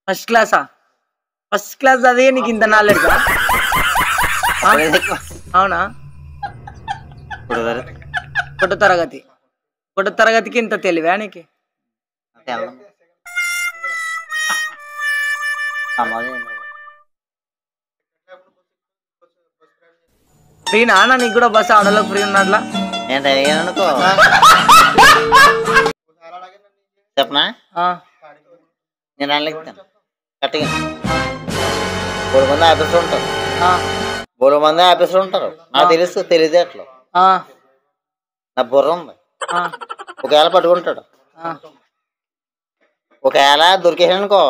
First క్లాసా? First class అదే నీకు ఇంత నాలెడ్జ్? అవునా? ఒకటో తరగతికి ఇంత తెలివా నీకు? ఫ్రీ నాన్న నీకు కూడా బస్సు ఆడోళ్ళకి ఫ్రీ ఉన్నట్లా? చెప్పనా? నేను అనలేస్తాను కరెక్ట్గా. 3 మంది ఆఫీసులు ఉంటారు, 3 మంది ఆఫీసులు ఉంటారు. నాకు తెలుసు తెలివితేటలు, నా బుర్ర ఉంది. ఒకవేళ పట్టుకుంటాడు, ఒకవేళ దొరికేసానుకో,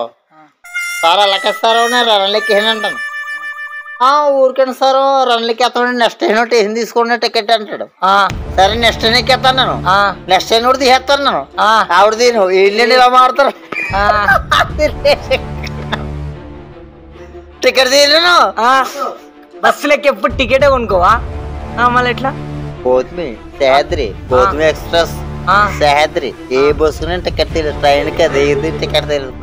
సార్ అలా సార్ నేను రన్లు ఎక్కేసాను అంటాను. ఊరికండి సార్ రన్లు ఎక్కేస్తాను, నెక్స్ట్ అయిన స్టేషన్ తీసుకోండి టికెట్ అంటాడు. సరే నెక్స్ట్ అయిన ఎక్కేస్తాను నేను, నెక్స్ట్ అయిన కూడా తీసేస్తాను నేను. ఆవిడ తీను వీళ్ళని ఇలా మారుతారు, టికెట్ తీయను. బస్సులకి ఎప్పుడు టికెటే కొనుక్కోవా? మళ్ళీ ఎట్లా? గౌతమి సహ్యాద్రి, గౌతమి ఎక్స్ప్రెస్ సహ్యాద్రి, ఏ బస్సు టికెట్ తెలియదు, ట్రైన్ కి అది టికెట్ తెలియదు.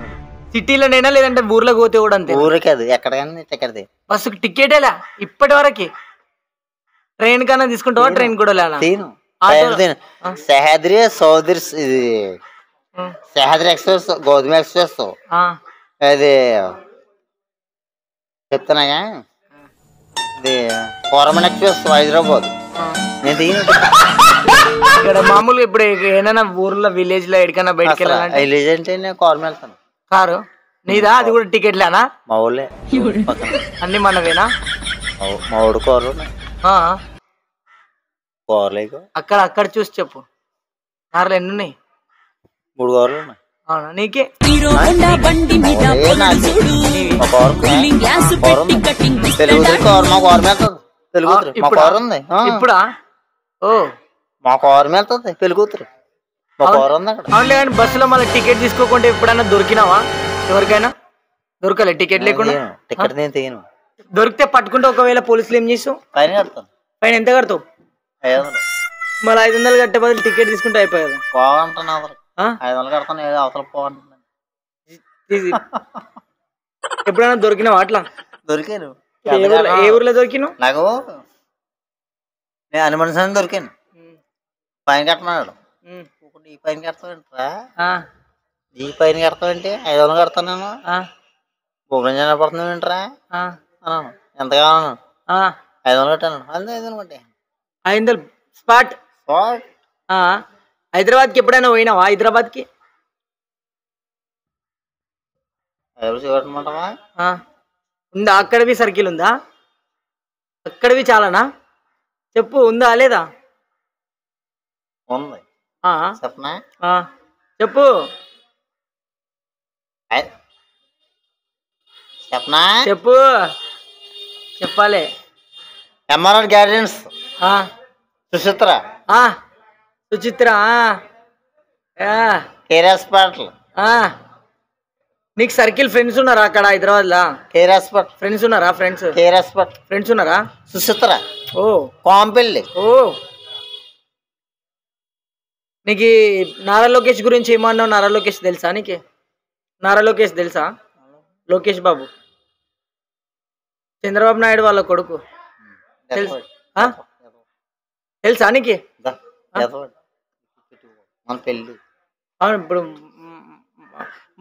సిటీలోనైనా లేదంటే ఊర్లోకి పోతే కూడా అంతే? ఊరికి అది ఎక్కడికైనా టికెట్ తెలియదు. బస్సుకి టికెటేలా ఇప్పటి వరకు? ట్రైన్ కన్నా తీసుకుంటావా? ట్రైన్ కూడా లేదా? సహ్యాద్రి చౌదరి, ఇది సహ్యాద్రి ఎక్స్ప్రెస్, గౌతమి ఎక్స్ప్రెస్, అది చెప్తున్నాగా, ఇది కోరమన్ ఎక్స్ప్రెస్ హైదరాబాద్. నేను ఇక్కడ మామూలుగా ఇప్పుడు ఏదైనా ఊర్లో విలేజ్ లో ఎక్కడికైనా బయటకు వెళ్ళాలంటే? విలేజ్ అంటే నేను కారు వెళ్తాను. కారు నీదా? అది కూడా టికెట్ లేనా? మా ఊళ్ళే అన్ని మనవేనా? మా ఊడు కారు కార్లు అక్కడ అక్కడ చూసి చెప్పు. కార్లు ఎన్ని ఉన్నాయి? 3 కార్లు ఉన్నాయి. అవునా? నీకే? ఇప్పుడా? ఓ మా కారు వెళ్తుంది పెళ్లి కూతురు. అవునులే కానీ బస్సులో మళ్ళీ టికెట్ తీసుకోకుండా ఎప్పుడైనా దొరికినావా? ఎవరికైనా దొరకలే టికెట్ లేకుండా? టికెట్ నేను తీయను. దొరికితే పట్టుకుంటే ఒకవేళ పోలీసులు ఏం చేస్తావు? ఫైన్ కడతాను. ఫైన్ ఎంత కడతావు? 500. మళ్ళీ 500 కట్టే బదులు టికెట్ తీసుకుంటే అయిపోయి కదా. పోవంటున్నా 500 కడతాను, ఏదో అవతల పోవంటున్నా. ఎప్పుడైనా దొరికినావా అట్లా? దొరికాను. ఏ ఊర్లో దొరికినావు? నాకు నేను అనుమతి దొరికాను. ఫైన్ కట్టమన్నాడు. ఈ పైన కడతావేంట్రా, ఈ పైన కడతావేంటి? 500 కడతాను నేను. భూమిలో పడుతున్నావు ఏంట్రా అన్నాను. ఎంత కావాలను? 500 కట్టాను. అంతే 500 కట్టే. 500 స్పాట్. హైదరాబాద్కి ఎప్పుడైనా పోయినావా? హైదరాబాద్కి చూడమంటావా? ఉందా? అక్కడవి సర్కిల్ ఉందా? అక్కడవి చాలానా? చెప్పు, ఉందా లేదా? ఉంది. చెప్పనా? చెప్పు. చెప్పనా? చెప్పు, చెప్పాలి. MRR gardens, Suchitra, Suchitra, care hospital. నీకు సర్కిల్ ఫ్రెండ్స్ ఉన్నారా అక్కడ హైదరాబాద్ లా? కేర్ హాస్పిటల్ ఫ్రెండ్స్ ఉన్నారా? ఫ్రెండ్స్ కేర్ హాస్పిటల్ ఫ్రెండ్స్ ఉన్నారా? సుచిత్ర. ఓ కోంపల్లి. ఓ నీకు నారా లోకేష్ గురించి ఏమన్నావు? నారా లోకేష్ తెలుసా నీకు? నారా లోకేష్ తెలుసా? లోకేష్ బాబు, చంద్రబాబు నాయుడు వాళ్ళ కొడుకు. తెలుసా నీకు? ఇప్పుడు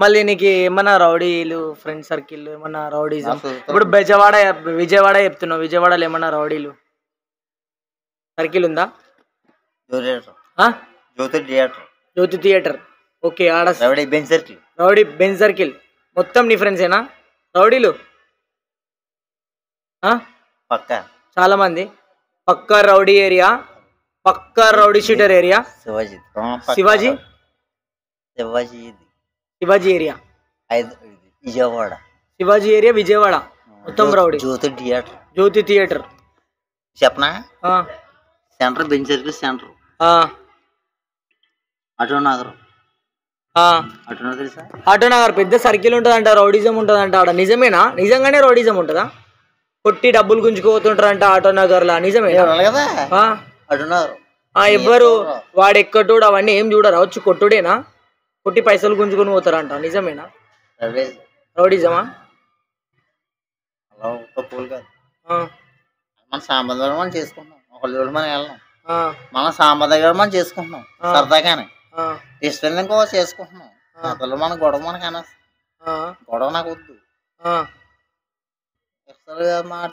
మళ్ళీ నీకు ఏమన్నా రౌడీలు ఫ్రెండ్ సర్కిల్ ఏమన్నా రౌడీజం? ఇప్పుడు విజయవాడ చెప్తున్నావు, విజయవాడలో ఏమన్నా రౌడీలు సర్కిల్ ఉందా? జ్యోతి థియేటర్. ఓకే, ఆడ రౌడీ బెంజ్ సర్కిల్ మొత్తం నీ ఫ్రెండ్సేనా రౌడీలు? చాలా మంది. పక్కా రౌడీ ఏరియా, పక్కా rowdy shooter area. Shivaji area, Vijayawada. Shivaji area Vijayawada మొత్తం రౌడీ. జ్యోతి థియేటర్ చెప్పనా? Centre bench circle centre. Autonagar పెద్ద సర్కిల్ ఉంటదంట, రౌడిజం ఉంటదంట ఆడ. నిజమేనా? నిజంగానే రౌడిజం ఉంటదా? కొట్టి డబ్బులు గుంజుకుపోతుంటారంట ఆటోనగర్ లా. నిజమేనా? ఎవ్వరు వాడు ఎక్కటోడు అవన్నీ ఏం చూడరా, వచ్చి కొట్టుడేనా? కొట్టి పైసలు గుంజుకొని పోతారంట. నిజమేనా? రౌడీజమా? అలా తప్పులు కాదు. మన సాంప్రదాయం మనం చేసుకుంటున్నాం. ఒకళ్ళు మనం వెళ్ళాం. మన సాంప్రదాయం మనం చేసుకుంటున్నాం సరదాగానే. ఇష్టం ఇంకో చేసుకుంటున్నాం. అసలు మన గొడవ మనకు అనేస్తాం. గొడవ నాకు వద్దు.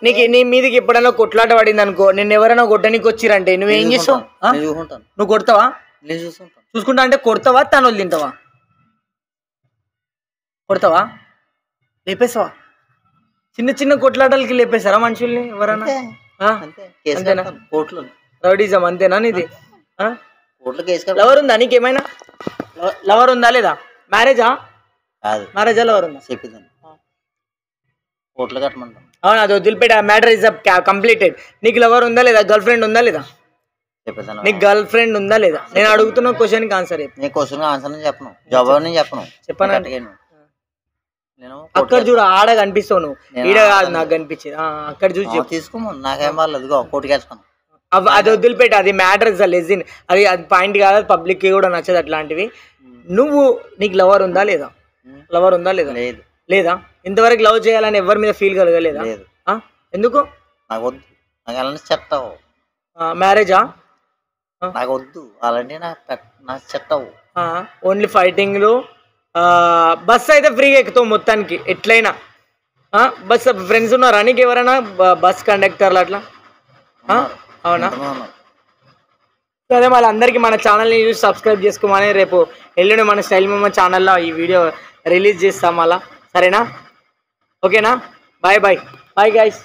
నీకు నీ మీదకి ఎప్పుడైనా కొట్లాట పడింది అనుకో, నిన్ను ఎవరైనా కొట్టడానికి వచ్చిరంటే నువ్వేం చేస్తావు? చూసుకుంటాను. నువ్వు కొడతావా? నేను చూసుకుంటాను. చూసుకుంటా అంటే కొడతావా, తనులు తింటావా? కొడతావా? లేపేస్తావా? చిన్న చిన్న కొట్లాటలకి లేపేస్తారా మనుషుల్ని ఎవరన్నా? అంతేనా? రౌడీజం అంతేనా నీది? లవర్ ఉందా నీకేమైనా? లవర్ ఉందా లేదా? మ్యారేజా? మ్యారేజా లవర్ ఉందా? చెప్పిందండి. కోట్లు కట్టమంటాం. అవును, అది వదిలిపెట్టి ఆ మ్యాటర్ ఇస్ కంప్లీటెడ్. నీకు లవర్ ఉందా లేదా? గర్ల్ ఫ్రెండ్ ఉందా లేదా? చెప్పేసాను. నీకు గర్ల్ ఫ్రెండ్ ఉందా లేదా? నేను అడుగుతున్న క్వశ్చన్ కి ఆన్సర్ చెప్పు. నేను క్వశ్చన్ ఆన్సర్ చెప్పను, జవాబు నేను చెప్పను. చెప్పను. నేను అక్కడ చూడు, ఆడ కనిపిస్తావు నువ్వు, ఈడ కాదు నాకు కనిపించేది. అక్కడ చూసి తీసుకోము, నాకేం వాళ్ళది కోటికి వేస్తాను. అది వదిలిపెట్టి, అది మ్యాటర్ ఇస్ లెజిన్, అది పాయింట్ కాదు, పబ్లిక్ కి కూడా నచ్చదు అట్లాంటివి. నువ్వు నీకు లవర్ ఉందా లేదా? లవర్ ఉందా లేదా? లేదు. లేదా? ఇంతవరకు లవ్ చేయాలని ఎవరి మీద ఫీల్ కలగలేదా? లేదు. ఎందుకు? నాకు వద్దు, నాకు అలాంటి చెట్టవు. మ్యారేజా? నాకు వద్దు అలాంటి, నాకు చెట్టవు. ఓన్లీ ఫైటింగ్లు. బస్ అయితే ఫ్రీగా ఎక్కుతావు మొత్తానికి ఎట్లయినా. బస్ ఫ్రెండ్స్ ఉన్నారా నీకు ఎవరైనా బస్ కండక్టర్లు అట్లా? అవునా? సరే, మళ్ళీ అందరికీ మన ఛానల్ని చూసి సబ్స్క్రైబ్ చేసుకోమని, రేపు ఎల్లుండి మన స్టైల్ మమ్మ ఛానల్లో ఈ వీడియో రిలీజ్ చేస్తాం మళ్ళా. సరేనా? ఓకేనా? Bye bye bye guys.